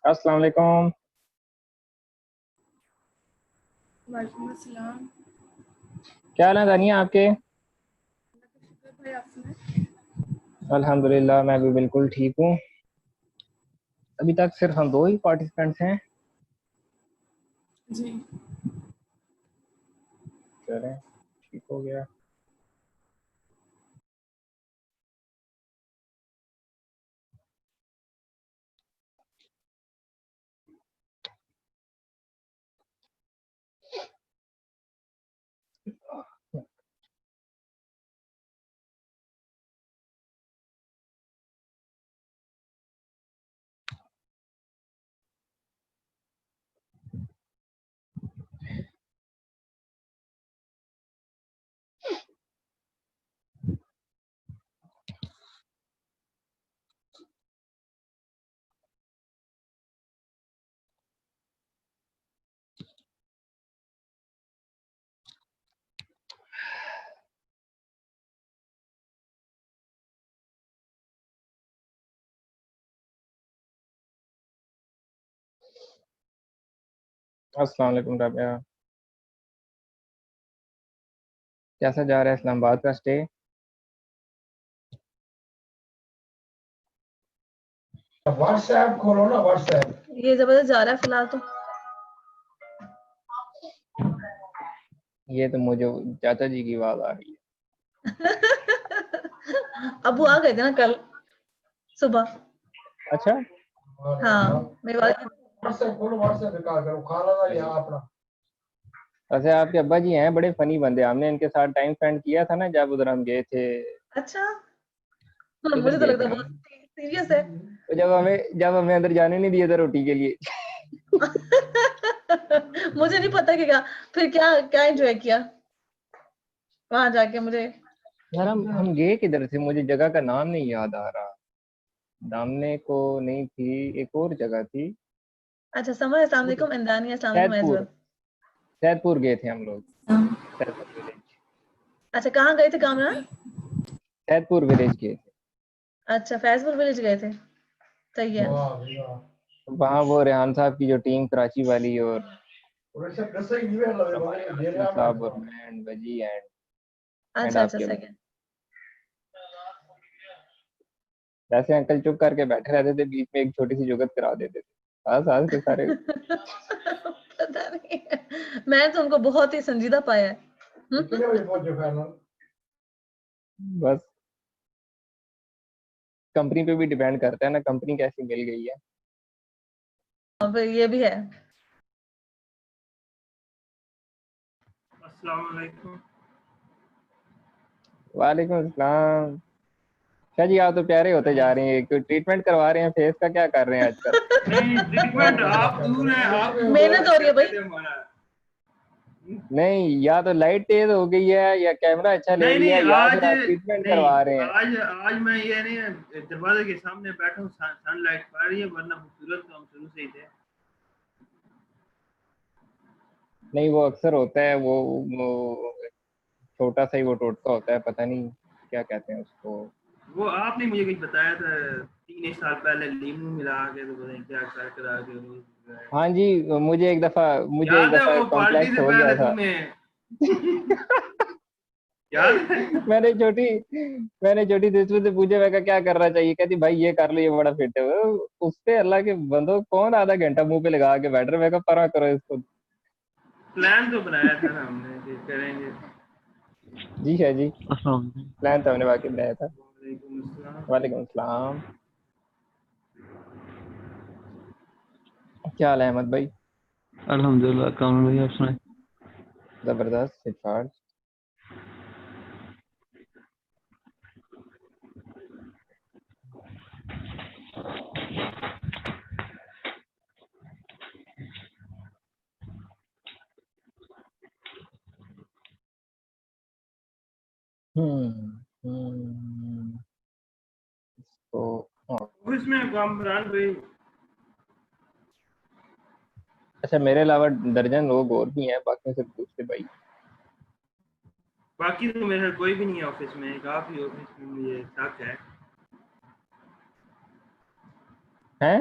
السلام علیکم. وعلیکم السلام. کیا حال ہے دانیہ آپ کے؟ شکر بھائی آپ سنائیں. الحمدللہ میں بھی بالکل ٹھیک ہوں. ابھی تک صرف ہم دو ہی پارٹیسپینٹس ہیں. جی چلیں ٹھیک ہو گیا. السلام علیکم رابعہ. کیسا جا رہا ہے اسلام آباد کا اسٹے؟ واٹس ایپ کھولو نا. واٹس ایپ یہ زبردست جا رہا ہے فی الحال تو. یہ تو مجھے چاچا جی کی آواز آ رہی ہے. ابو آ گئے تھے نا کل صبح. اچھا ہاں میرے والد واٹس ایپ کھولو. واٹس ایپ نکال کرو کھانا نہ لیا اپنا. ویسے آپ کے ابا جی ہیں بڑے فنی بندے. ہم نے ان کے ساتھ ٹائم اسپینڈ کیا تھا نا جب ادھر ہم گئے تھے. اچھا کدھر مجھے تو گئے لگتا تھے ہے ہم؟ بہت سیریس ہے. تو جب ہمیں اندر جانے نہیں دیا تھا روٹی کے لیے. مجھے نہیں پتا کہ پھر کیا انجوائے کیا وہاں جا کے. مجھے یار ہم گئے کدھر تھے؟ مجھے جگہ کا نام نہیں یاد آ رہا. دامنے کو نہیں تھی، ایک اور جگہ تھی. اچھا سمر السلام علیکم. اندانی السلام علیکم ایز ویل. سید پور گئے تھے ہم لوگ. سید پور ولیج. اچھا کہاں گئے تھے کامران؟ سید پور ولیج گئے تھے. اچھا فیض پور ولیج گئے تھے. صحیح ہے. وہاں وہ ریحان صاحب کی جو ٹیم کراچی والی اور صاحب اور میں اینڈ بجی اینڈ اچھا آپ اچھا کے. صحیح ہے. ویسے انکل چپ کر کے بیٹھے رہتے تھے، بیچ میں ایک چھوٹی سی جگت کرا دیتے تھے. سال کے سارے پتا نہیں میں تو ان کو بہت ہی سنجیدہ پایا ہے. بس کمپنی پہ بھی ڈیپینڈ کرتا ہے نا، کمپنی کیسی مل گئی ہے. یہ بھی ہے. السلام علیکم. وعلیکم السلام. شاہ جی آپ تو پیارے ہوتے جا رہے ہیں. کوئی ٹریٹمنٹ کروا رہے ہیں فیس کا؟ کیا کر رہے ہیں آج کل؟ نہیں ٹریٹمنٹ آپ دور ہیں، آپ محنت ہو رہی ہے بھائی. نہیں، یا تو لائٹ تیز ہو گئی ہے یا کیمرہ اچھا لے لیا ہے نہیں یا آج پھر آپ ٹریٹمنٹ نہیں کروا رہے ہیں. آج میں یہ نہیں دروازے کے سامنے بیٹھا ہوں، سن لائٹ پڑ رہی ہے، ورنہ خوبصورت تو ہم شروع سے ہی تھے. نہیں وہ اکثر ہوتا ہے، وہ چھوٹا سا ہی وہ ٹوٹکا ہوتا ہے، پتہ نہیں کیا کہتے ہیں اس کو. وہ آپ نے مجھے کچھ بتایا تھا 3 سال پہلے لیمو ملا کے تو پتہ نہیں کیا کر کرا کے. ہاں جی، مجھے ایک یاد ہے دفعہ وہ پارٹی کمپلیکس سے ہو گیا پہلے تھا. تمہیں یاد ہے؟ میں نے چھوٹی سسٹر سے پوچھا، میں کہا کیا کرنا چاہیے؟ کہتی بھائی یہ کر لو، یہ بڑا فٹ ہے. اس پہ اللہ کے بندوں کون آدھا گھنٹہ منہ پہ لگا کے بیٹھ رہے. میں کہا پرا کرو اس کو. پلان تو بنایا تھا نا ہم نے کہ کریں گے. جی شاہ جی پلان تو ہم نے واقعی بنایا تھا. وعلیکم السلام. وعلیکم السلام. کیا حال ہے احمد بھائی؟ الحمدللہ. کامل بھائی آپ سنائیں؟ زبردست. فٹفاٹ. آفس میں کامران بھائی. اچھا میرے علاوہ درجن لوگ اور بھی ہیں، باقی سے پوچھتے بھائی. باقی تو میرا کوئی بھی نہیں ہے آفس میں، ایک آپ ہی آفس میں مجھے شک ہے. ہیں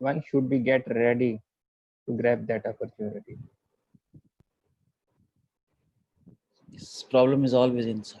One should be get ready to grab that opportunity. this problem is always inside.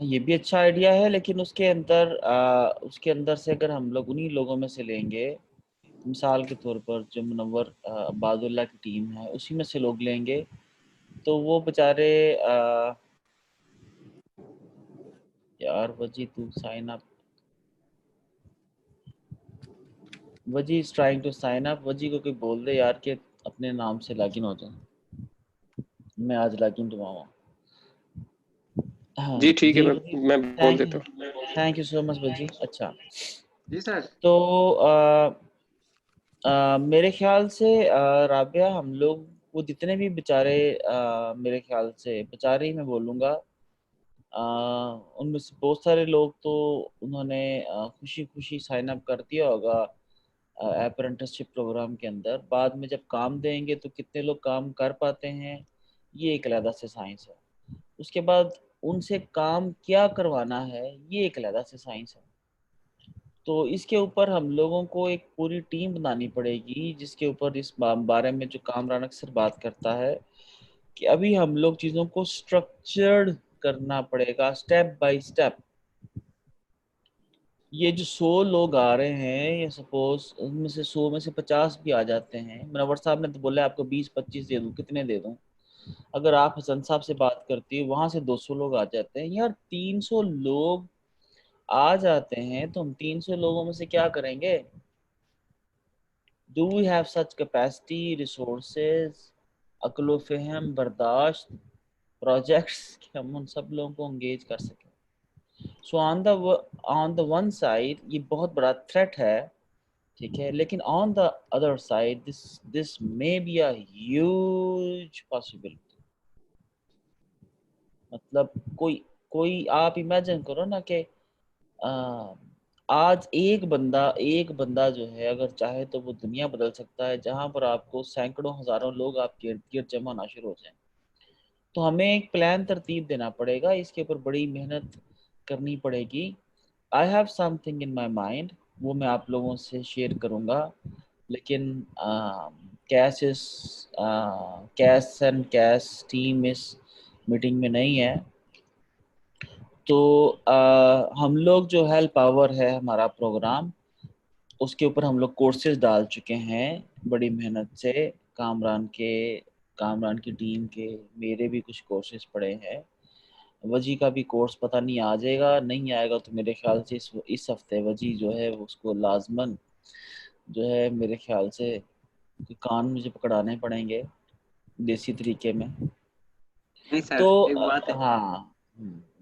یہ بھی اچھا آئیڈیا ہے، لیکن اس کے اندر سے اگر ہم لوگ انہی لوگوں میں سے لیں گے، مثال کے طور پر جو منور عباد اللہ کی ٹیم ہے اسی میں سے لوگ لیں گے، تو وہ بےچارے یار وجی تو sign up, Viji is trying to sign up, Viji کو کوئی بول دے یار کہ اپنے نام سے لاگ ان ہو جائیں، میں آج لاگ ان ہوا ہوں. ہاں جی ٹھیک ہے، جی میں بول دیتا ہوں. تھینک یو سو مچ وجی. اچھا جی سر. تو میرے خیال سے رابعہ ہم لوگ وہ جتنے بھی بیچارے میرے خیال سے بیچارے ہی میں بولوں گا، ان میں سے بہت سارے لوگ تو انہوں نے خوشی خوشی سائن اپ کر دیا ہوگا اپرنٹسشپ پروگرام کے اندر. بعد میں جب کام دیں گے تو کتنے لوگ کام کر پاتے ہیں یہ ایک علیحدہ سے سائنس ہے. اس کے بعد ان سے کام کیا کروانا ہے یہ ایک علیحدہ سے سائنس ہے. تو اس کے اوپر ہم لوگوں کو ایک پوری ٹیم بنانی پڑے گی جس کے اوپر اس بارے میں جو کامران اکثر بات کرتا ہے کہ ابھی ہم لوگ چیزوں کو سٹرکچرڈ کرنا پڑے گا سٹیپ بائی سٹیپ. یہ جو 100 لوگ آ رہے ہیں یا سپوز ان میں سے 100 میں سے 50 بھی آ جاتے ہیں، منور صاحب نے تو بولا آپ کو 20-25 دے دوں، کتنے دے دوں؟ اگر آپ حسن صاحب سے بات کرتی ہیں وہاں سے 200 لوگ آ جاتے ہیں، یار 300 لوگ آ جاتے ہیں تو ہم 300 لوگوں میں سے کیا کریں گے؟ Do we have such capacity, resources, عقل و فہم، برداشت، پروجیکٹس کہ ہم ان سب لوگوں کو انگیج کر سکیں؟ سو آن دا ون سائڈ یہ بہت بڑا تھریٹ ہے، ٹھیک ہے، لیکن on the other side this may be a huge possibility. مطلب کوئی آپ امیجن کرو نا کہ آج ایک بندہ جو ہے اگر چاہے تو وہ دنیا بدل سکتا ہے، جہاں پر آپ کو سینکڑوں ہزاروں لوگ آپ کے ارد گرد جمع ہونا شروع ہو جائیں. تو ہمیں ایک پلان ترتیب دینا پڑے گا، اس کے اوپر بڑی محنت کرنی پڑے گی. I have something in my mind، وہ میں آپ لوگوں سے شیئر کروں گا، لیکن کیس ٹیم اس میٹنگ میں نہیں ہے. تو ہم لوگ جو ہیلپ پاور ہے ہمارا پروگرام، اس کے اوپر ہم لوگ کورسز ڈال چکے ہیں بڑی محنت سے، کامران کی ٹیم کے، میرے بھی کچھ کورسز پڑے ہیں، وجی کا بھی کورس پتہ نہیں آ جائے گا نہیں آئے گا، تو میرے خیال سے اس ہفتے وجی جو ہے اس کو لازماً جو ہے میرے خیال سے کان مجھے پکڑانے پڑیں گے دیسی طریقے میں. نہیں سر، تو ایک بات ہے، ہاں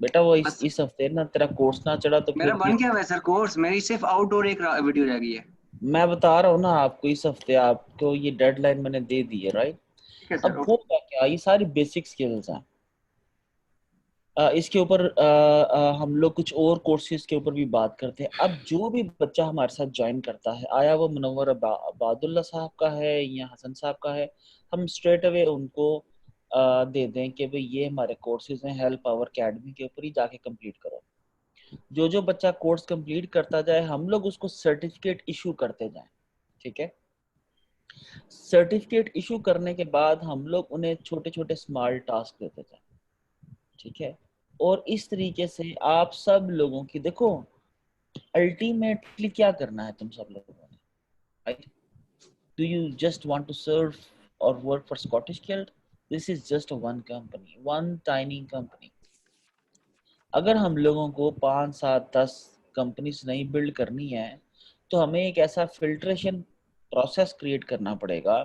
بیٹا وہ بس اس ہفتے نا تیرا کورس نہ چڑھا تو میرا پھر بن گیا ہے سر کورس، میری صرف آؤٹ ڈور ایک ویڈیو رہ گئی ہے. میں بتا رہا ہوں نا آپ کو، اس ہفتے آپ کو یہ ڈیڈ لائن میں نے دے دی ہے، رائٹ؟ ٹھیک ہے اب سر، اوکے. ہوگا کیا، یہ ساری بیسک سکلز ہیں. اس کے اوپر ہم لوگ کچھ اور کورسز کے اوپر بھی بات کرتے ہیں. اب جو بھی بچہ ہمارے ساتھ جوائن کرتا ہے، آیا وہ منور عباد اللہ صاحب کا ہے یا حسن صاحب کا ہے، ہم اسٹریٹ اوے ان کو دے دیں کہ بھئی یہ ہمارے کورسز ہیں ہیلپ پاور اکیڈمی کے اوپر ہی جا کے کمپلیٹ کرو. جو بچہ کورس کمپلیٹ کرتا جائے ہم لوگ اس کو سرٹیفکیٹ ایشو کرتے جائیں، ٹھیک ہے؟ سرٹیفکیٹ ایشو کرنے کے بعد ہم لوگ انہیں چھوٹے چھوٹے اسمال ٹاسک دیتے جائیں، ٹھیک ہے؟ اور اس طریقے سے آپ سب لوگوں کی دیکھو الٹیمیٹلی کیا کرنا ہے تم سب لوگوں نے، right? Do you just want to serve or work for Scottish Guild? This is just one company, one tiny company. اگر ہم لوگوں کو 5, 7, 10 کمپنیز نہیں بلڈ کرنی ہے تو ہمیں ایک ایسا فلٹریشن پروسیس کریٹ کرنا پڑے گا.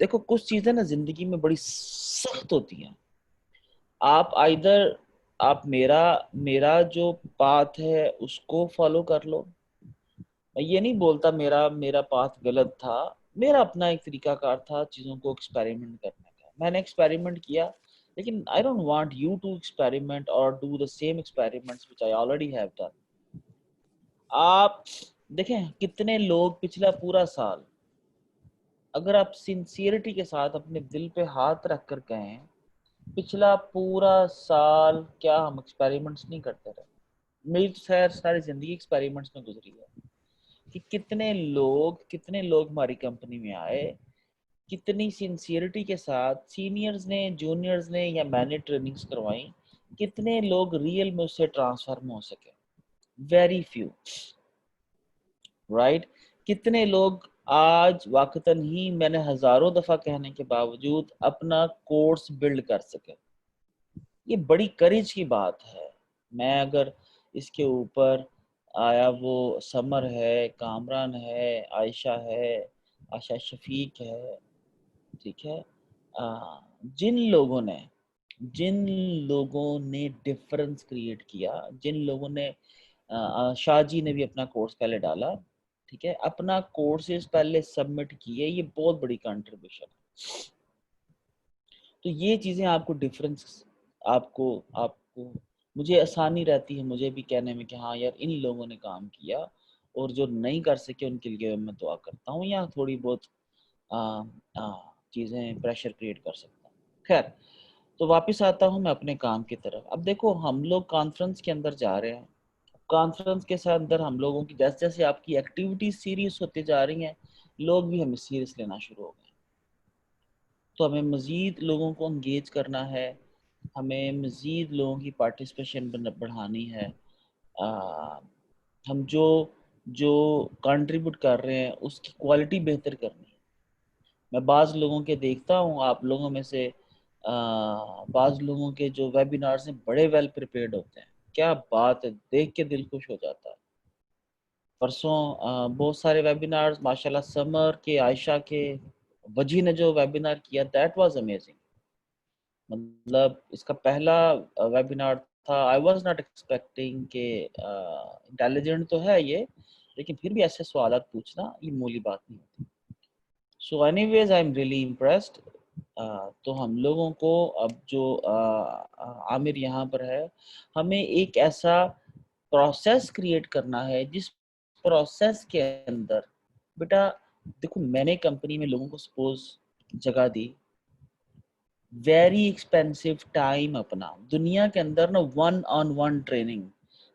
دیکھو کچھ چیزیں نا زندگی میں بڑی سخت ہوتی ہیں. آپ میرا جو پاتھ ہے اس کو فالو کر لو. میں یہ نہیں بولتا میرا پاتھ غلط تھا، میرا اپنا ایک طریقہ کار تھا چیزوں کو ایکسپیریمنٹ کرنے کا، میں نے ایکسپیریمنٹ کیا، لیکن I don't want you to experiment or do the same experiments which I already have done. آپ دیکھیں کتنے لوگ پچھلا پورا سال اگر آپ سنسیئرٹی کے ساتھ اپنے دل پہ ہاتھ رکھ کر کہیں پچھلا پورا سال کیا ہم ایکسپیریمنٹس نہیں کرتے رہے؟ میری تو ساری زندگی ایکسپیریمنٹس میں گزری ہے کہ کتنے لوگ ہماری کمپنی میں آئے، کتنی سنسیئرٹی کے ساتھ سینئرز نے، جونیئرز نے یا میں نے ٹریننگز کروائیں، کتنے لوگ ریئل میں اس سے ٹرانسفارم ہو سکے؟ Very few, right? کتنے لوگ آج واقعتاً ہی میں نے ہزاروں دفعہ کہنے کے باوجود اپنا کورس بلڈ کر سکے؟ یہ بڑی کریج کی بات ہے. میں اگر اس کے اوپر آیا وہ سمر ہے، کامران ہے، عائشہ ہے، عائشہ شفیق ہے، ٹھیک ہے، جن لوگوں نے ڈفرنس کریٹ کیا، جن لوگوں نے شاہ جی نے بھی اپنا کورس پہلے ڈالا، ٹھیک ہے، اپنا کورسز پہلے سبمٹ کیے، یہ بہت بڑی کنٹریبیوشن ہے. تو یہ چیزیں آپ کو ڈفرنس، آپ کو مجھے آسانی رہتی ہے مجھے بھی کہنے میں کہ ہاں یار ان لوگوں نے کام کیا، اور جو نہیں کر سکے ان کے لیے میں دعا کرتا ہوں یا تھوڑی بہت چیزیں پریشر کریٹ کر سکتا ہوں. خیر، تو واپس آتا ہوں میں اپنے کام کی طرف. اب دیکھو ہم لوگ کانفرنس کے اندر جا رہے ہیں، کانفرنس کے ساتھ اندر ہم لوگوں کی جیسے جیسے آپ کی ایکٹیویٹیز سیریس ہوتی جا رہی ہیں، لوگ بھی ہمیں سیریس لینا شروع ہو گئے. تو ہمیں مزید لوگوں کو انگیج کرنا ہے، ہمیں مزید لوگوں کی پارٹیسپیشن بڑھانی ہے. ہم جو کنٹریبیوٹ کر رہے ہیں اس کی کوالٹی بہتر کرنی ہے. میں بعض لوگوں کے دیکھتا ہوں، آپ لوگوں میں سے بعض لوگوں کے جو ویبینارز ہیں بڑے ویل پریپیئرڈ ہوتے ہیں. کیا بات ہے، دیکھ کے دل خوش ہو جاتا ہے. پرسوں بہت سارے ویبینارز ماشاءاللہ، سمر کے، عائشہ کے، وجی نے جو ویبینار کیا دیٹ واز امیزنگ. مطلب اس کا پہلا ویبینار تھا. آئی واز ناٹ ایکسپیکٹنگ کہ انٹیلیجنٹ تو ہے یہ، لیکن پھر بھی ایسے سوالات پوچھنا یہ مولی بات نہیں ہوتی. So anyways I am really impressed. تو ہم لوگوں کو اب جو عامر یہاں پر ہے، ہمیں ایک ایسا پروسیس کریٹ کرنا ہے جس پروسیس کے اندر بیٹا دیکھو، میں نے کمپنی میں لوگوں کو سپوز جگہ دی، ویری ایکسپینسو ٹائم اپنا. دنیا کے اندر نا 1-on-1 ٹریننگ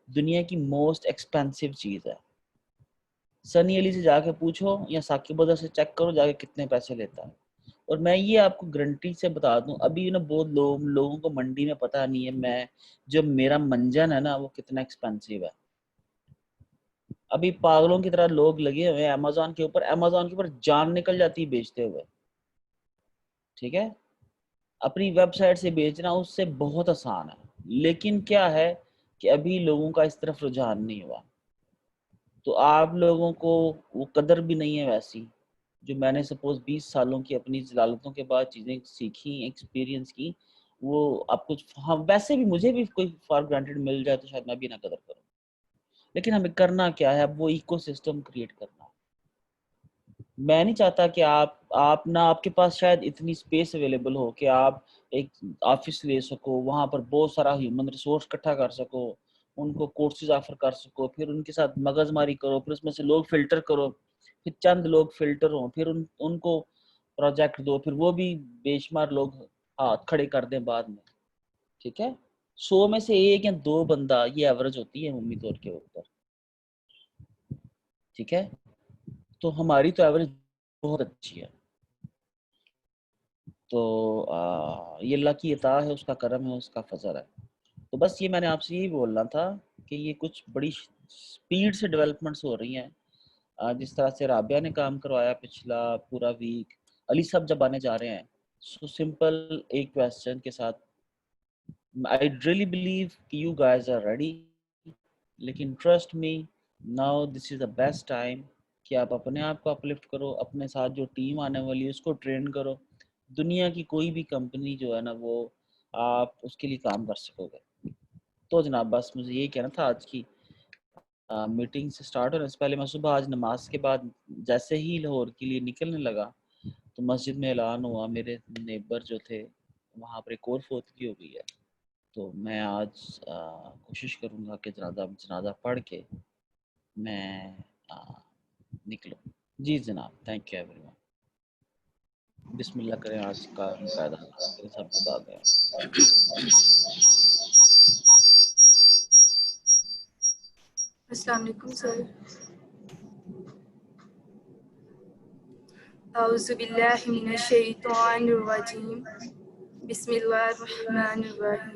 دنیا کی موسٹ ایکسپینسو چیز ہے. سنی علی سے جا کے پوچھو یا ثاقب بدر سے چیک کرو جا کے کتنے پیسے لیتا ہے. اور میں یہ آپ کو گارنٹی سے بتا دوں، ابھی نا بہت لوگوں کو منڈی میں پتہ نہیں ہے میں جو میرا منجن ہے نا وہ کتنا ایکسپینسو ہے. ابھی پاگلوں کی طرح لوگ لگے ہوئے ہیں امیزون کے اوپر جان نکل جاتی ہے بیچتے ہوئے. ٹھیک ہے، اپنی ویب سائٹ سے بیچنا اس سے بہت آسان ہے، لیکن کیا ہے کہ ابھی لوگوں کا اس طرف رجحان نہیں ہوا. تو آپ لوگوں کو وہ قدر بھی نہیں ہے ویسی جو میں نے سپوز 20 سالوں کی اپنی ضلالتوں کے بعد چیزیں سیکھی، ایکسپیرینس کی، وہ آپ کچھ ویسے بھی مجھے بھی کوئی فار گرانٹیڈ مل جائے تو شاید میں بھی نہ قدر کروں. لیکن ہمیں کرنا کیا ہے، اب وہ ایکو سسٹم کریٹ کرنا. میں نہیں چاہتا کہ آپ نہ آپ کے پاس شاید اتنی اسپیس اویلیبل ہو کہ آپ ایک آفس لے سکو، وہاں پر بہت سارا ہیومن ریسورس اکٹھا کر سکو، ان کو کورسز آفر کر سکو، پھر ان کے ساتھ مغز ماری کرو، پھر اس میں سے لوگ فلٹر کرو، پھر چند لوگ فلٹر ہوں، پھر ان کو پروجیکٹ دو، پھر وہ بھی بے شمار لوگ ہاتھ کھڑے کر دیں بعد میں. ٹھیک ہے، 100 میں سے 1 یا 2 بندہ یہ ایوریج ہوتی ہے عمومی طور کے اوپر. ٹھیک ہے، تو ہماری تو ایوریج بہت اچھی ہے. تو یہ اللہ کی عطا ہے، اس کا کرم ہے، اس کا فضل ہے. تو بس یہ میں نے آپ سے یہی بولنا تھا کہ یہ کچھ بڑی سپیڈ سے ڈیولپمنٹس ہو رہی ہیں. جس طرح سے رابعہ نے کام کروایا پچھلا پورا ویک، علی صاحب جب آنے جا رہے ہیں، سو سمپل ایک کویسچن کے ساتھ I really believe you guys are ready. لیکن trust me, now this is the best time کہ آپ اپنے آپ کو اپلفٹ کرو، اپنے ساتھ جو ٹیم آنے والی ہے اس کو ٹرین کرو. دنیا کی کوئی بھی کمپنی جو ہے نا وہ آپ اس کے لیے کام کر سکو گے. تو جناب بس مجھے یہی کہنا تھا. آج کی میٹنگ سے سٹارٹ ہونے سے پہلے میں صبح آج نماز کے بعد جیسے ہی لاہور کے لیے نکلنے لگا تو مسجد میں اعلان ہوا، میرے نیبر جو تھے وہاں پر ایک اور فوتگی ہو گئی ہے. تو میں آج کوشش کروں گا کہ جنازہ پڑھ کے میں نکلوں. جی جناب، تھینک یو ایوری ون. بسم اللہ کریں. آج کا مقاعدہ سب بتا دیں. السلام علیکم سر. اعوذ باللہ من الشیطان الرجیم. بسم اللہ الرحمن الرحیم.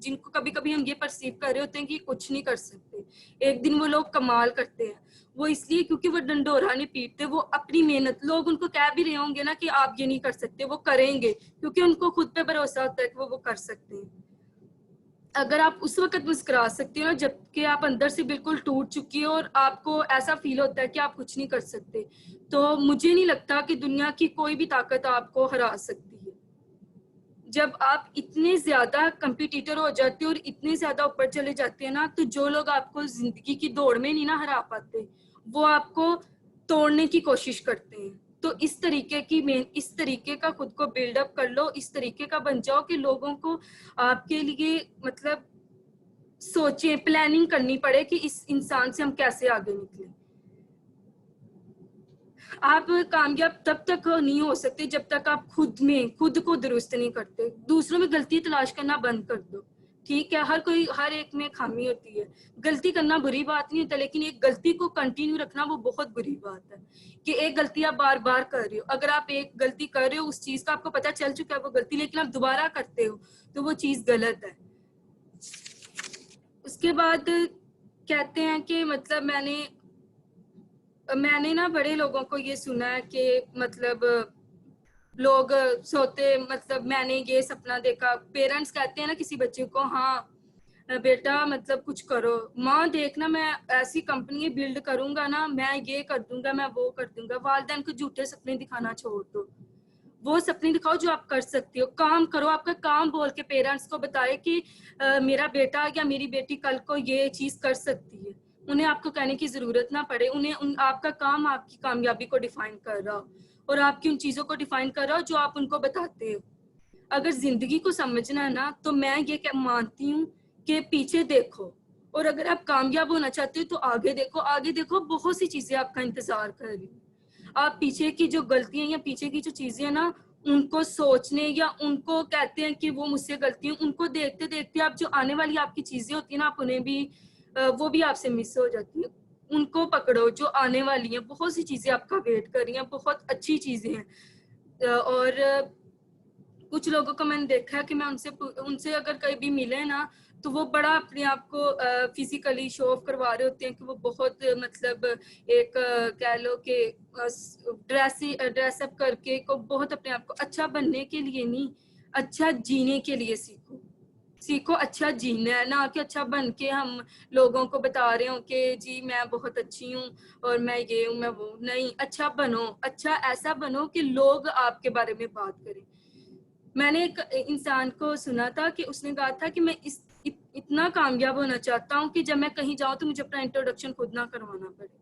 جن کو کبھی کبھی ہم یہ پرسیو کر رہے ہوتے ہیں کہ کچھ نہیں کر سکتے, ایک دن وہ لوگ کمال کرتے ہیں. وہ اس لیے کیونکہ وہ ڈنڈورا نہیں پیٹتے, وہ اپنی محنت, لوگ ان کو کہہ بھی رہے ہوں گے نا کہ آپ یہ نہیں کر سکتے, وہ کریں گے کیونکہ ان کو خود پہ بھروسہ ہوتا ہے کہ وہ کر سکتے ہیں. اگر آپ اس وقت مسکرا سکتے ہو جب کہ آپ اندر سے بالکل ٹوٹ چکی ہو اور آپ کو ایسا فیل ہوتا ہے کہ آپ کچھ نہیں کر سکتے, تو مجھے نہیں لگتا کہ دنیا کی کوئی بھی طاقت آپ کو ہرا سکتی ہے. جب آپ اتنے زیادہ کمپیٹیٹر ہو جاتے ہیں اور اتنے زیادہ اوپر چلے جاتے ہیں نا, تو جو لوگ آپ کو زندگی کی دوڑ میں نہیں نا ہرا پاتے, وہ آپ کو توڑنے کی کوشش کرتے ہیں. تو اس طریقے کا خود کو بلڈ اپ کر لو, اس طریقے کا بن جاؤ کہ لوگوں کو آپ کے لیے مطلب سوچیں, پلاننگ کرنی پڑے کہ اس انسان سے ہم کیسے آگے نکلیں. آپ کامیاب تب تک نہیں ہو سکتے جب تک آپ خود کو درست نہیں کرتے. دوسروں میں غلطی تلاش کرنا بند کر دو. ٹھیک ہے, ہر ایک میں خامی ہوتی ہے, غلطی کرنا بری بات نہیں ہوتا, لیکن ایک غلطی کو کنٹینیو رکھنا وہ بہت بری بات ہے کہ ایک غلطی آپ بار بار کر رہے ہو. اگر آپ ایک غلطی کر رہے ہو, اس چیز کا آپ کو پتہ چل چکا ہے وہ غلطی, لیکن آپ دوبارہ کرتے ہو تو وہ چیز غلط ہے. اس کے بعد کہتے ہیں کہ مطلب میں نے نا بڑے لوگوں کو یہ سنا ہے کہ مطلب لوگ سوتے, مطلب میں نے یہ سپنا دیکھا, پیرنٹس کہتے ہیں نا کسی بچے کو, ہاں بیٹا مطلب کچھ کرو, ماں دیکھنا میں ایسی کمپنی بلڈ کروں گا نا, میں یہ کر دوں گا, میں وہ کر دوں گا. والدین کو جھوٹے سپنے دکھانا چھوڑ دو, وہ سپنے دکھاؤ جو آپ کر سکتے ہو. کام کرو, آپ کا کام بول کے پیرنٹس کو بتائے کہ میرا بیٹا یا میری بیٹی کل کو یہ چیز کر سکتی ہے. انہیں آپ کو کہنے کی ضرورت نہ پڑے, آپ کا کام آپ کی کامیابی کو ڈیفائن کر رہا ہو اور آپ کی ان چیزوں کو ڈیفائن کر رہا ہو جو آپ ان کو بتاتے ہو. اگر زندگی کو سمجھنا ہے نا, تو میں یہ مانتی ہوں کہ پیچھے دیکھو, اور اگر آپ کامیاب ہونا چاہتے ہو تو آگے دیکھو, بہت سی چیزیں آپ کا انتظار کر رہی ہیں. آپ پیچھے کی جو غلطیاں یا پیچھے کی جو چیزیں ہیں نا, ان کو سوچنے یا ان کو کہتے ہیں کہ وہ مجھ سے غلطی ہیں, ان کو دیکھتے دیکھتے آپ جو آنے والی آپ کی چیزیں ہوتی ہیں نا, آپ انہیں بھی وہ بھی آپ سے مس ہو جاتی ہیں. ان کو پکڑو جو آنے والی ہیں, بہت سی چیزیں آپ کا ویٹ کر رہی ہیں, بہت اچھی چیزیں ہیں. اور کچھ لوگوں کو میں نے دیکھا ہے کہ میں ان سے اگر کہیں بھی ملے نا, تو وہ بڑا اپنے آپ کو فزیکلی شو آف کروا رہے ہوتے ہیں کہ وہ بہت مطلب ایک کہہ لو کہ ڈریس اپ کر کے کو بہت اپنے آپ کو اچھا بننے کے لیے نہیں, اچھا جینے کے لیے سیکھو. اچھا جینا ہے, نہ کہ اچھا بن کے ہم لوگوں کو بتا رہے ہوں کہ جی میں بہت اچھی ہوں اور میں یہ ہوں میں وہ نہیں. اچھا بنو, اچھا ایسا بنو کہ لوگ آپ کے بارے میں بات کریں. میں نے ایک انسان کو سنا تھا کہ اس نے کہا تھا کہ میں اتنا کامیاب ہونا چاہتا ہوں کہ جب میں کہیں جاؤں تو مجھے اپنا انٹروڈکشن خود نہ کروانا پڑے.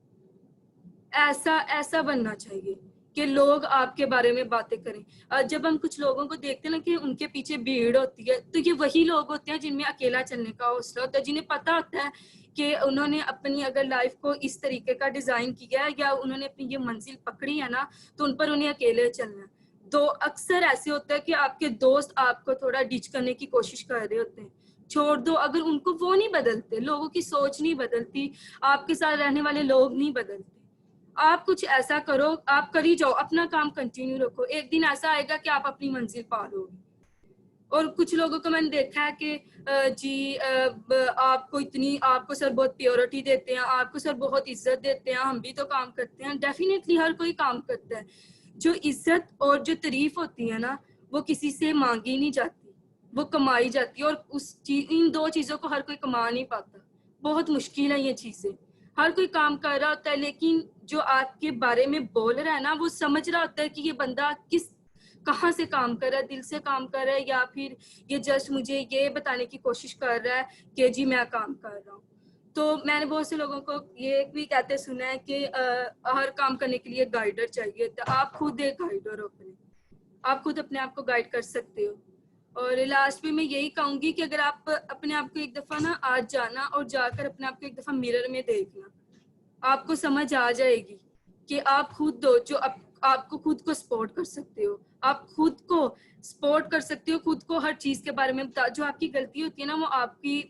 ایسا بننا چاہیے کہ لوگ آپ کے بارے میں باتیں کریں. جب ہم کچھ لوگوں کو دیکھتے ہیں نا کہ ان کے پیچھے بھیڑ ہوتی ہے, تو یہ وہی لوگ ہوتے ہیں جن میں اکیلا چلنے کا حوصلہ ہوتا ہے, جنہیں پتہ ہوتا ہے کہ انہوں نے اپنی اگر لائف کو اس طریقے کا ڈیزائن کیا ہے یا انہوں نے اپنی یہ منزل پکڑی ہے نا, تو ان پر انہیں اکیلے چلنا ہے. تو اکثر ایسے ہوتا ہے کہ آپ کے دوست آپ کو تھوڑا ڈچ کرنے کی کوشش کر رہے ہوتے ہیں. چھوڑ دو, اگر ان کو وہ نہیں بدلتے, لوگوں کی سوچ نہیں بدلتی, آپ کے ساتھ رہنے والے لوگ نہیں بدلتے, آپ کچھ ایسا کرو, آپ کری جاؤ, اپنا کام کنٹینیو رکھو, ایک دن ایسا آئے گا کہ آپ اپنی منزل پا لو گے. اور کچھ لوگوں کو میں نے دیکھا ہے کہ جی آپ کو سر بہت پیورٹی دیتے ہیں, آپ کو سر بہت عزت دیتے ہیں, ہم بھی تو کام کرتے ہیں. ڈیفینیٹلی ہر کوئی کام کرتا ہے. جو عزت اور جو تعریف ہوتی ہے نا, وہ کسی سے مانگی نہیں جاتی, وہ کمائی جاتی ہے. اور ان دو چیزوں کو ہر کوئی کما نہیں پاتا, بہت مشکل ہے یہ چیزیں. ہر کوئی کام کر رہا ہوتا ہے, لیکن جو آپ کے بارے میں بول رہا ہے نا, وہ سمجھ رہا ہوتا ہے کہ یہ بندہ کہاں سے کام کر رہا ہے, دل سے کام کر رہا ہے یا پھر یہ جسٹ مجھے یہ بتانے کی کوشش کر رہا ہے کہ جی میں کام کر رہا ہوں. تو میں نے بہت سے لوگوں کو یہ بھی کہتے سنا ہے کہ ہر کام کرنے کے لیے گائیڈر چاہیے. تو آپ خود ایک گائیڈر ہو, آپ خود اپنے آپ کو گائیڈ کر سکتے ہو. اور لاسٹ میں یہی کہوں گی کہ اگر آپ اپنے آپ کو ایک دفعہ نا آج جانا اور جا کر اپنے آپ کو ایک دفعہ مرر میں دیکھنا, آپ کو سمجھ آ جائے گی کہ آپ خود ہو جو آپ کو خود کو سپورٹ کر سکتے ہو, آپ خود کو سپورٹ کر سکتے ہو, خود کو ہر چیز کے بارے میں جو آپ کی غلطی ہوتی ہے نا, وہ آپ کی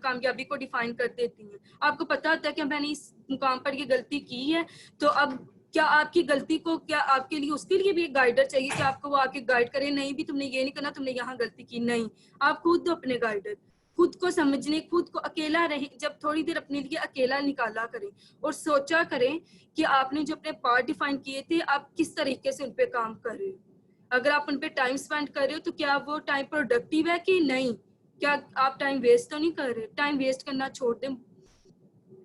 کامیابی کو ڈیفائن کر دیتی ہیں. آپ کو پتہ ہوتا ہے کہ میں نے اس مقام پر یہ غلطی کی ہے, تو اب کیا آپ کی غلطی کو کیا آپ کے لیے اس کے لیے بھی ایک گائیڈر چاہیے کہ آپ کو وہ آ کے گائیڈ کرے, نہیں بھی تم نے یہ نہیں کرنا, تم نے یہاں غلطی کی, نہیں, آپ خود دو اپنے گائیڈر. خود کو سمجھنے, خود کو اکیلا رہیں, جب تھوڑی دیر اپنے لیے اکیلا نکالا کریں اور سوچا کریں کہ آپ نے جو اپنے پارٹ ڈیفائن کیے تھے آپ کس طریقے سے ان پہ کام کر رہے ہو. اگر آپ ان پہ ٹائم اسپینڈ کر رہے ہو تو کیا وہ ٹائم پروڈکٹیو ہے کہ نہیں, کیا آپ ٹائم ویسٹ تو نہیں کر رہے. ٹائم ویسٹ کرنا چھوڑ دیں,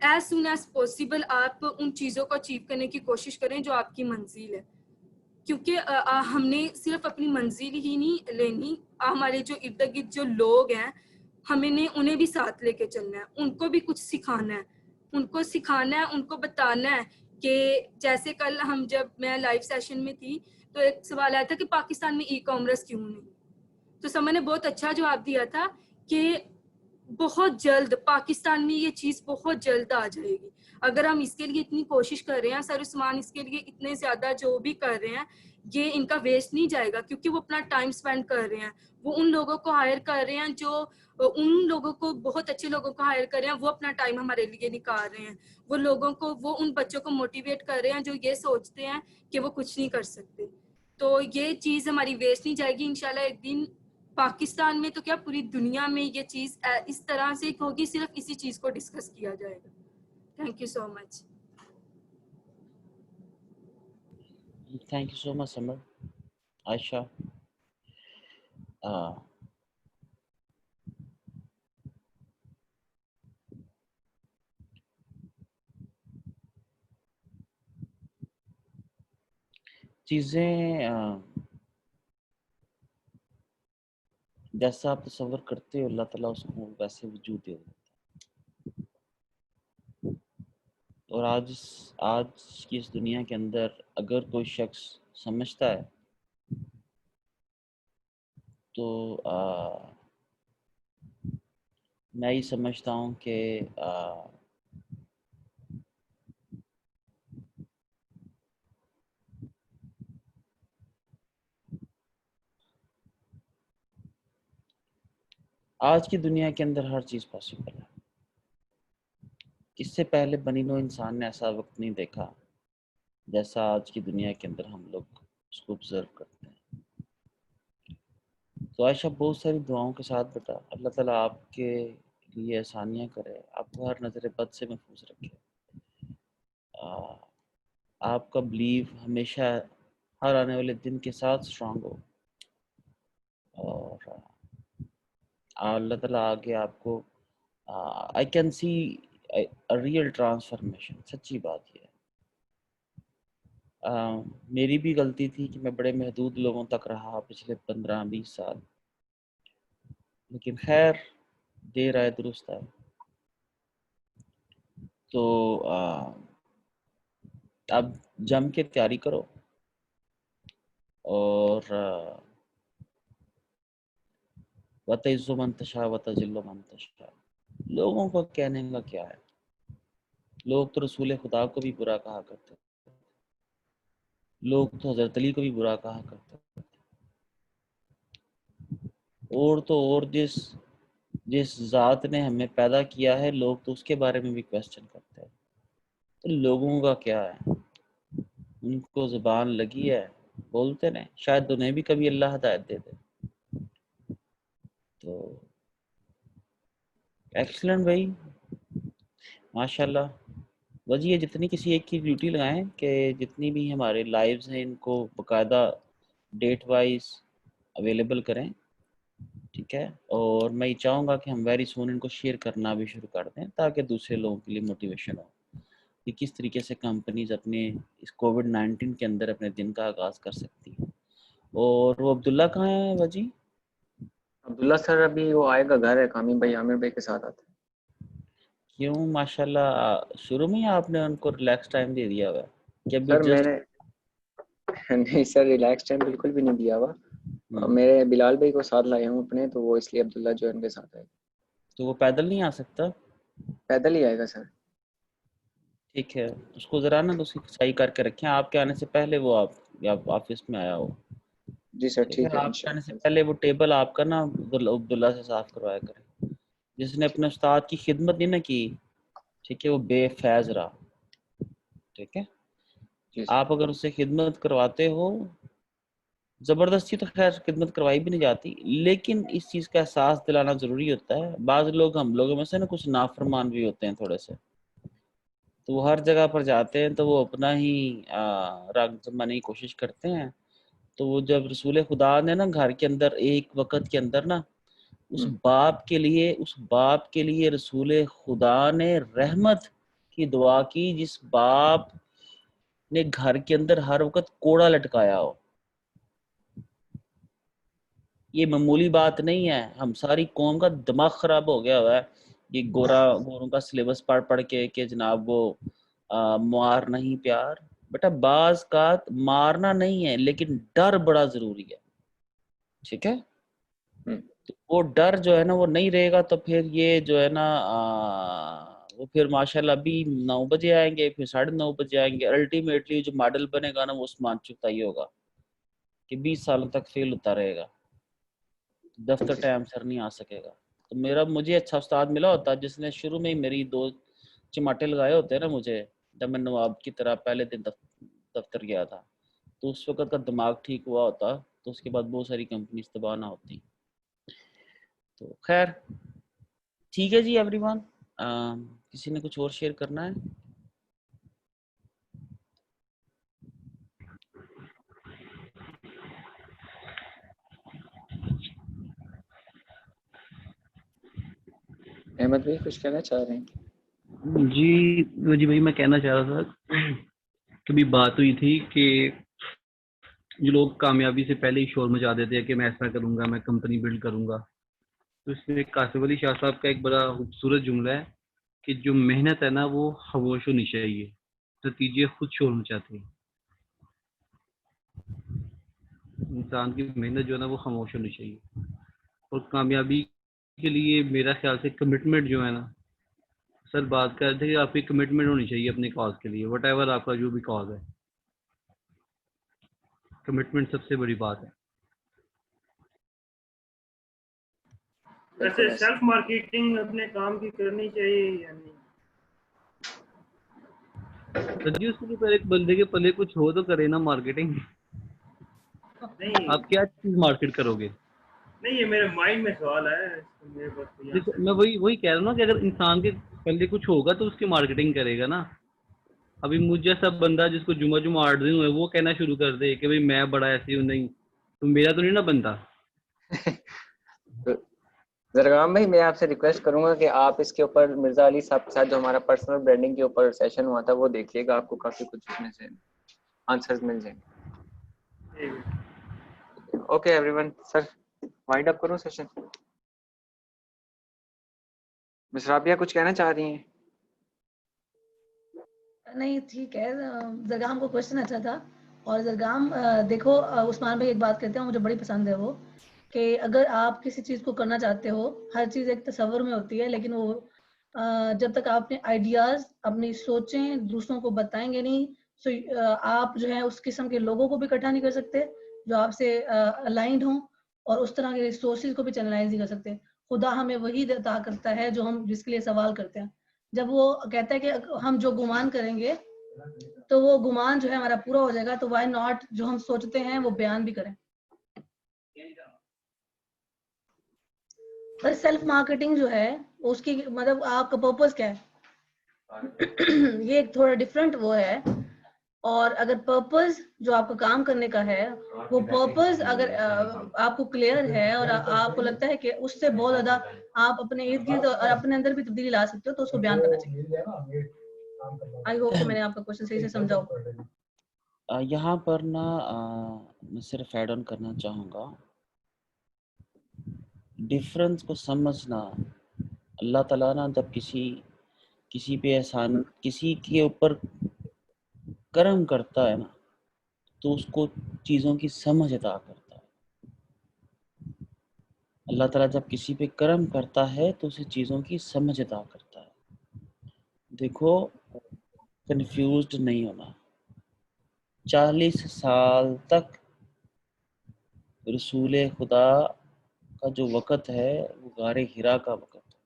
ایز سون ایز پاسبل آپ ان چیزوں کو اچیو کرنے کی کوشش کریں جو آپ کی منزل ہے, کیونکہ ہم نے صرف اپنی منزل ہی نہیں لینی, ہمارے جو ارد گرد جو لوگ ہیں ہمیں نے انہیں بھی ساتھ لے کے چلنا ہے, ان کو بھی کچھ سکھانا ہے, ان کو سکھانا ہے, ان کو بتانا ہے کہ جیسے کل ہم جب میں لائیو سیشن میں تھی تو ایک سوال آیا تھا کہ پاکستان میں ای کامرس کیوں نہیں, تو سما نے بہت اچھا جواب دیا تھا کہ بہت جلد پاکستان میں یہ چیز بہت جلد آ جائے گی. اگر ہم اس کے لیے اتنی کوشش کر رہے ہیں, سر عثمان اس کے لیے اتنے زیادہ جو بھی کر رہے ہیں, یہ ان کا ویسٹ نہیں جائے گا, کیونکہ وہ اپنا ٹائم سپینڈ کر رہے ہیں, وہ ان لوگوں کو ہائر کر رہے ہیں جو ان لوگوں کو, بہت اچھے لوگوں کو ہائر کر رہے ہیں, وہ اپنا ٹائم ہمارے لیے نکال رہے ہیں, وہ لوگوں کو, وہ ان بچوں کو موٹیویٹ کر رہے ہیں جو یہ سوچتے ہیں کہ وہ کچھ نہیں کر سکتے. تو یہ چیز ہماری ویسٹ نہیں جائے گی انشاءاللہ. ایک دن پاکستان میں تو کیا پوری دنیا میں یہ چیز اس طرح سے ہوگی, صرف اسی چیز کو ڈسکس کیا جائے گا. Thank you so much. Thank you so much Samar. Ayesha, چیزیں جیسا آپ تصور کرتے ہو اللہ تعالیٰ اس کو ویسے وجود دے دیتا ہے. اور آج کی اس دنیا کے اندر اگر کوئی شخص سمجھتا ہے تو میں یہ سمجھتا ہوں کہ آج کی دنیا کے اندر ہر چیز پاسبل ہے. اس سے پہلے بنی نوع انسان نے ایسا وقت نہیں دیکھا جیسا آج کی دنیا کے اندر ہم لوگ اس کو آبزرو کرتے ہیں. تو عائشہ بہت ساری دعاؤں کے ساتھ بیٹا, اللہ تعالیٰ آپ کے لیے آسانیاں کرے, آپ کو ہر نظر بد سے محفوظ رکھے, آپ کا بلیو ہمیشہ ہر آنے والے دن کے ساتھ اسٹرانگ ہو, اور اللہ تعالیٰ آگے آپ کو I can see real transformation. سچی بات یہ ہے, میری بھی غلطی تھی کہ میں بڑے محدود لوگوں تک رہا پچھلے 15-20 سال, لیکن خیر دیر آئے درست آئے. تو اب جم کے تیاری کرو, اور وَتَعِزُّ مَن تَشَاءُ وَتَذِلُّ مَن تَشَاءُ. لوگوں کو کہنے کا کیا ہے, لوگ تو رسول خدا کو بھی برا کہا کرتے ہیں, لوگ تو حضرت علی کو بھی برا کہا کرتے ہیں, اور تو اور جس ذات نے ہمیں پیدا کیا ہے لوگ تو اس کے بارے میں بھی کویسچن کرتے ہیں. تو لوگوں کا کیا ہے, ان کو زبان لگی ہے, بولتے رہیں, شاید انہیں بھی کبھی اللہ ہدایت دے دے. تو ایکسلنٹ بھائی, ماشاءاللہ. وجہ یہ جتنی کسی ایک کی ڈیوٹی لگائیں کہ جتنی بھی ہمارے لائیوز ہیں ان کو باقاعدہ ڈیٹ وائز اویلیبل کریں, ٹھیک ہے. اور میں یہ چاہوں گا کہ ہم ویری سون ان کو شیئر کرنا بھی شروع کر دیں تاکہ دوسرے لوگوں کے لیے موٹیویشن ہو کہ کس طریقے سے کمپنیز اپنے اس کووڈ-19 کے اندر اپنے دن کا آغاز کر سکتی ہیں. اور وہ عبداللہ کہاں ہے وجی؟ عبداللہ سر ابھی وہ آئے گا گھر ہے, کامی بھائی عامر بھائی کے ساتھ آتے ہیں. کیوں ماشاءاللہ شروع میں ہی آپ نے ان کو ریلیکس ٹائم دے دیا ہوا ہے کہ ابھی سر میں جسٹ؟ نے نہیں سر ریلیکس ٹائم بالکل بھی نہیں دیا ہوا, میرے بلال بھائی کو ساتھ لائے ہوں اپنے, تو وہ اس لیے عبداللہ جو ان کے ساتھ آئے. تو وہ پیدل نہیں آ سکتا؟ پیدل ہی آئے گا سر. ٹھیک ہے, اس کو ذرا نا اس کی صحیح کر کے رکھیں, آپ کے آنے سے پہلے وہ آپ آفس میں آیا ہو. جی سر ٹھیک ہے, ٹھیک ہے آپ کے آنے سے انشاءاللہ. پہلے وہ ٹیبل آپ کا نا عبداللہ سے صاف کروایا کریں, جس نے اپنے استاد کی خدمت نہیں نہ کی, ٹھیک ہے, وہ بے فیض رہا. ٹھیک ہے, جی سر. آپ اگر اس سے خدمت کرواتے ہو زبردستی تو خیر خدمت کروائی بھی نہیں جاتی، لیکن اس چیز کا احساس دلانا ضروری ہوتا ہے. بعض لوگ ہم لوگوں میں سے نا کچھ نافرمان بھی ہوتے ہیں تھوڑے سے، تو وہ ہر جگہ پر جاتے ہیں تو وہ اپنا ہی رنگ جمانے کی کوشش کرتے ہیں. تو وہ جب رسول خدا نے نا گھر کے اندر ایک وقت کے اندر نا اس باپ کے لیے رسول خدا نے رحمت کی دعا کی، جس باپ نے گھر کے اندر ہر وقت کوڑا لٹکایا ہو. یہ معمولی بات نہیں ہے. ہم ساری قوم کا دماغ خراب ہو گیا ہوا ہے یہ گوروں کا سلیبس پڑھ پڑھ کے کہ جناب وہ مار نہیں پیار. بیٹا بعض کا مارنا نہیں ہے لیکن ڈر بڑا ضروری ہے. ٹھیک ہے، تو وہ ڈر جو ہے نا وہ نہیں رہے گا تو پھر یہ جو ہے نا وہ پھر ماشاءاللہ ابھی 9 بجے آئیں گے، پھر 9:30 بجے آئیں گے. الٹیمیٹلی جو ماڈل بنے گا نا وہ عثمان چغتائی ہی ہوگا کہ 20 سالوں تک فیل ہوتا رہے گا، دفتر ٹائم سر نہیں آ سکے گا. تو مجھے اچھا استاد ملا ہوتا جس نے شروع میں ہی میری 2 چماٹے لگائے ہوتے ہیں نا مجھے، جب میں نواب کی طرح پہلے دن دفتر گیا تھا، تو اس وقت کا دماغ ٹھیک ہوا ہوتا تو اس کے بعد بہت ساری کمپنیز تباہ نہ ہوتی. تو خیر ٹھیک ہے جی ایوری ون، کسی نے کچھ اور شیئر کرنا ہے؟ احمد بھائی کچھ کہنا چاہ رہے ہیں؟ جی بھائی میں کہنا چاہ رہا تھا، کبھی بات ہوئی تھی کہ جو لوگ کامیابی سے پہلے ہی شور مچا دیتے ہیں کہ میں ایسا کروں گا، میں کمپنی بلڈ کروں گا، تو اس میں کاسف علی شاہ صاحب کا ایک بڑا خوبصورت جملہ ہے کہ جو محنت ہے نا وہ خاموش ہونی چاہیے، نتیجے خود شور مچاتے ہیں. انسان کی محنت جو ہے نا وہ خاموش ہونی چاہیے. اور کامیابی کے لیے میرا خیال سے کمٹمنٹ جو ہے نا، سر بات کر رہے تھے کہ آپ کی کمٹمنٹ ہونی چاہیے اپنے کاز کے لیے، وٹ ایور آپ کا جو بھی کاز ہے، کمٹمنٹ سب سے بڑی بات ہے. ویسے سیلف مارکیٹنگ اپنے کام کی کرنی چاہیے یا نہیں؟ جی اس کے لیے پہلے ایک بندے کے پلے کچھ ہو تو کرے نا مارکیٹنگ. نہیں آپ کیا چیز مارکیٹ کرو گے؟ نہیں، یہ میرے مائنڈ میں سوال ہے، میرے پاس کوئی دیکھو آنسر میں وہی کہہ رہا ہوں نا کہ اگر انسان کے پلے کچھ ہوگا تو اس کی مارکیٹنگ کرے گا نا. ابھی مجھ جیسا بندہ جس کو جمعہ 8 دن ہوئے وہ کہنا شروع کر دے کہ بھائی میں بڑا ایسی ہوں، نہیں تو میرا تو نہیں نا بنتا. زرگام بھائی میں آپ سے ریکویسٹ کروں گا کہ آپ اس کے اوپر مرزا علی صاحب کے ساتھ جو ہمارا پرسنل برانڈنگ کے اوپر سیشن ہوا تھا وہ دیکھیے گا، آپ کو کافی کچھ اس میں سے آنسرز مل جائیں گے. اوکے ایوری ون، سر وائنڈ اپ کروں سیشن. مس رابعہ کچھ کہنا چاہ رہی ہیں؟ نہیں ٹھیک ہے، زرگام کو کوشچن اچھا تھا. اور زرگام دیکھو عثمان بھائی ایک بات کہتے ہیں مجھے بڑی پسند ہے وہ، کہ اگر آپ کسی چیز کو کرنا چاہتے ہو، ہر چیز ایک تصور میں ہوتی ہے، لیکن وہ جب تک آپ اپنے آئیڈیاز اپنی سوچیں دوسروں کو بتائیں گے نہیں، سو آپ جو ہے اس قسم کے لوگوں کو بھی اکٹھا نہیں کر سکتے جو آپ سے الائنڈ ہوں، اور اس طرح کے ریسورسز کو بھی چینلائز نہیں کر سکتے. خدا ہمیں وہی عطا کرتا ہے جو ہم جس کے لیے سوال کرتے ہیں. جب وہ کہتا ہے کہ ہم جو گمان کریں گے تو وہ گمان جو ہے ہمارا پورا ہو جائے گا، تو وائی ناٹ جو ہم سوچتے ہیں وہ بیان بھی کریں. پر سیلف مارکیٹنگ جو ہے اس کی مطلب آپ کا پرپز کیا ہے؟ یہ ایک تھوڑا ڈفرینٹ وہ ہے. اور اگر پرپز جو آپ کا کام کرنے کا ہے وہ پرپز اگر آپ کو کلیئر ہے اور آپ کو لگتا ہے کہ اس سے بہت زیادہ آپ اپنے ارد گرد اور اپنے اندر بھی تبدیلی لا سکتے ہو تو اس کو بیان کرنا چاہیے. آئی ہوپ کہ میں نے آپ کا کوشچن صحیح سے سمجھا ہو. یہاں پر نا میں صرف ایڈ آن کرنا چاہوں گا، ڈفرنس کو سمجھنا. اللہ تعالیٰ نا جب کسی پہ احسان، کسی کے اوپر کرم کرتا ہے نا تو اس کو چیزوں کی سمجھ عطا کرتا ہے. اللہ تعالیٰ جب کسی پہ کرم کرتا ہے تو اسے چیزوں کی سمجھ عطا کرتا ہے. دیکھو کنفیوزڈ نہیں ہونا. 40 سال تک رسول خدا کا جو وقت ہے وہ غار حرا کا وقت ہے.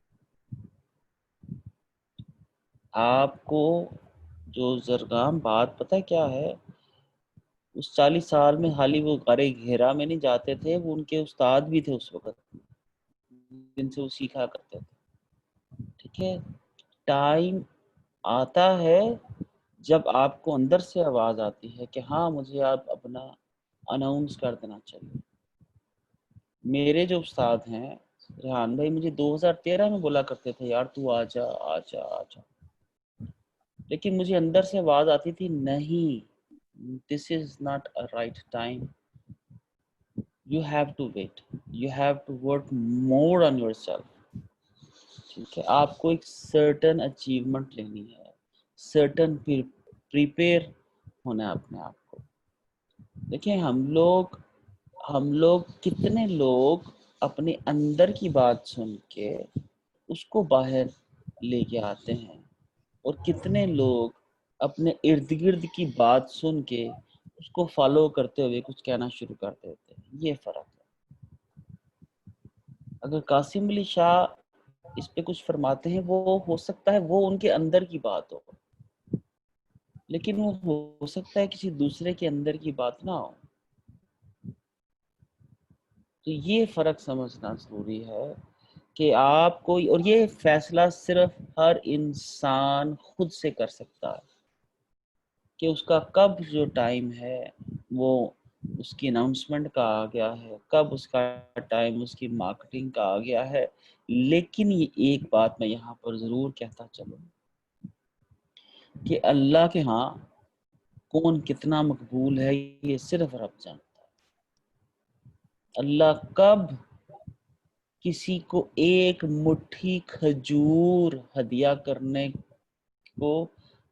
آپ کو جو زرگام بات پتہ کیا ہے، اس 40 سال میں خالی وہ غارِ ہرا میں نہیں جاتے تھے، وہ ان کے استاد بھی تھے اس وقت جن سے وہ سیکھا کرتے تھے. ٹھیک ہے، ٹائم آتا ہے جب آپ کو اندر سے آواز آتی ہے کہ ہاں مجھے آپ اپنا اناؤنس کر دینا چاہیے. میرے جو استاد ہیں ریحان بھائی مجھے 2013 میں بولا کرتے تھے یار تو آ جا آ جا آ جا، لیکن مجھے اندر سے آواز آتی تھی نہیں، this is not a right time, you have to wait, you have to work more on yourself. ٹھیک ہے، آپ کو ایک سرٹن اچیومنٹ لینی ہے، سرٹن پریپیئر ہونا ہے اپنے آپ کو. دیکھیں ہم لوگ کتنے لوگ اپنے اندر کی بات سن کے اس کو باہر لے کے آتے ہیں، اور کتنے لوگ اپنے ارد گرد کی بات سن کے اس کو فالو کرتے ہوئے کچھ کہنا شروع کر دیتے ہیں. یہ فرق ہے. اگر قاسم علی شاہ اس پہ کچھ فرماتے ہیں، وہ ہو سکتا ہے وہ ان کے اندر کی بات ہو، لیکن وہ ہو سکتا ہے کسی دوسرے کے اندر کی بات نہ ہو. تو یہ فرق سمجھنا ضروری ہے کہ آپ کو، اور یہ فیصلہ صرف ہر انسان خود سے کر سکتا ہے کہ اس کا کب جو ٹائم ہے وہ اس کی اناؤنسمنٹ کا آ گیا ہے، کب اس کا ٹائم اس کی مارکیٹنگ کا آ گیا ہے. لیکن یہ ایک بات میں یہاں پر ضرور کہتا چلوں کہ اللہ کے ہاں کون کتنا مقبول ہے یہ صرف رب جانتا ہے. اللہ کب کسی کو ایک مٹھی کھجور ہدیہ کرنے کو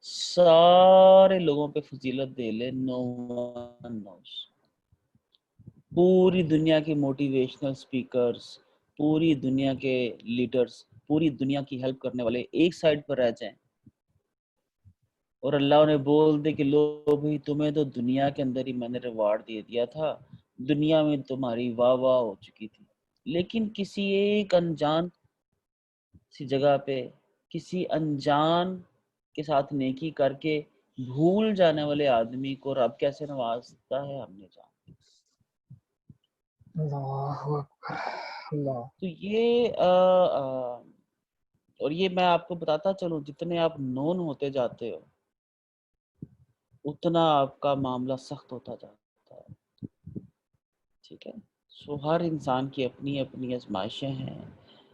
سارے لوگوں پہ فضیلت دے لے، نو ون نوز. پوری دنیا کے موٹیویشنل سپیکرز، پوری دنیا کے لیڈرز، پوری دنیا کی ہیلپ کرنے والے ایک سائڈ پر رہ جائیں اور اللہ انہیں بول دے کہ لو بھائی تمہیں تو دنیا کے اندر ہی میں نے ریوارڈ دے دیا تھا، دنیا میں تمہاری واہ واہ ہو چکی تھی، لیکن کسی ایک انجان سی جگہ پہ کسی انجان کے ساتھ نیکی کر کے بھول جانے والے آدمی کو رب کیسے نوازتا ہے ہم نے جان. اللہ اکبر اللہ. تو یہ اور یہ میں آپ کو بتاتا چلوں، جتنے آپ نون ہوتے جاتے ہو اتنا آپ کا معاملہ سخت ہوتا جاتا ہے. ٹھیک ہے، سو ہر انسان کی اپنی اپنی آزمائشیں ہیں.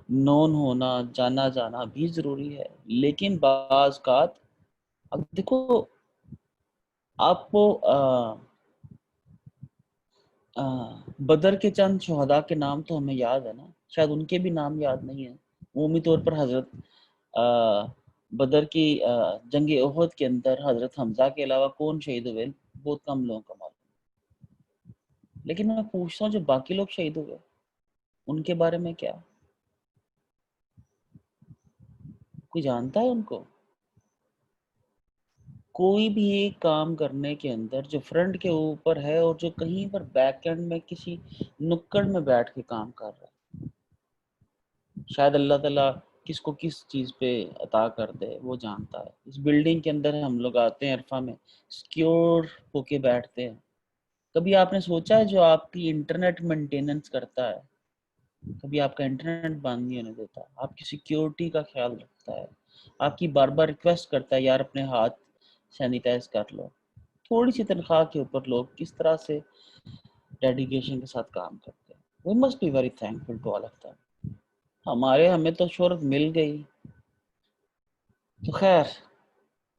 نون ہونا، جانا جانا بھی ضروری ہے، لیکن بعض اوقات اب دیکھو آپ کو بدر کے چند شہداء کے نام تو ہمیں یاد ہے نا، شاید ان کے بھی نام یاد نہیں ہیں. عمومی طور پر حضرت بدر کی جنگ احد کے اندر حضرت حمزہ کے علاوہ کون شہید ہوئے بہت کم لوگوں کا معلوم. لیکن میں پوچھتا ہوں جو باقی لوگ شہید ہوئے ان کے بارے میں کیا کوئی جانتا ہے؟ ان کو کوئی بھی ایک کام کرنے کے اندر جو فرنٹ کے اوپر ہے اور جو کہیں پر بیک اینڈ میں کسی نکڑ میں بیٹھ کے کام کر رہا ہے، شاید اللہ تعالیٰ کس کو کس چیز پہ عطا کر دے وہ جانتا ہے. اس بلڈنگ کے اندر ہم لوگ آتے ہیں عرفہ میں سیکیور ہو کے بیٹھتے ہیں. کبھی آپ نے سوچا ہے جو آپ کی انٹرنیٹ مینٹیننس کرتا ہے، کبھی آپ کا انٹرنیٹ بند نہیں ہونے دیتا، آپ کی سیکیورٹی کا خیال رکھتا ہے، آپ کی بار بار ریکویسٹ کرتا ہے یار اپنے ہاتھ سینیٹائز کر لو. تھوڑی سی تنخواہ کے اوپر لوگ کس طرح سے ڈیڈیکیشن کے ساتھ کام کرتے ہیں. We must be very thankful to all of them. ہمیں تو شہرت مل گئی تو خیر.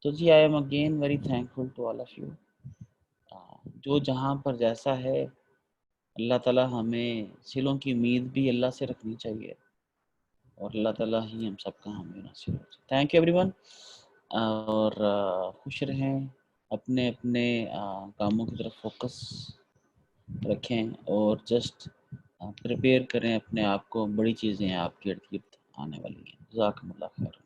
تو جی I am again very thankful to all of you. جو جہاں پر جیسا ہے اللہ تعالیٰ ہمیں سلوں کی امید بھی اللہ سے رکھنی چاہیے، اور اللہ تعالیٰ ہی ہم سب کا ہمیں ناصر ہو. تھینک یو ایوری ون، اور خوش رہیں، اپنے اپنے کاموں کی طرف فوکس رکھیں اور جسٹ پریپیئر کریں اپنے آپ کو. بڑی چیزیں آپ کے ارد گرد آنے والی ہیں. جزاکم اللہ خیر.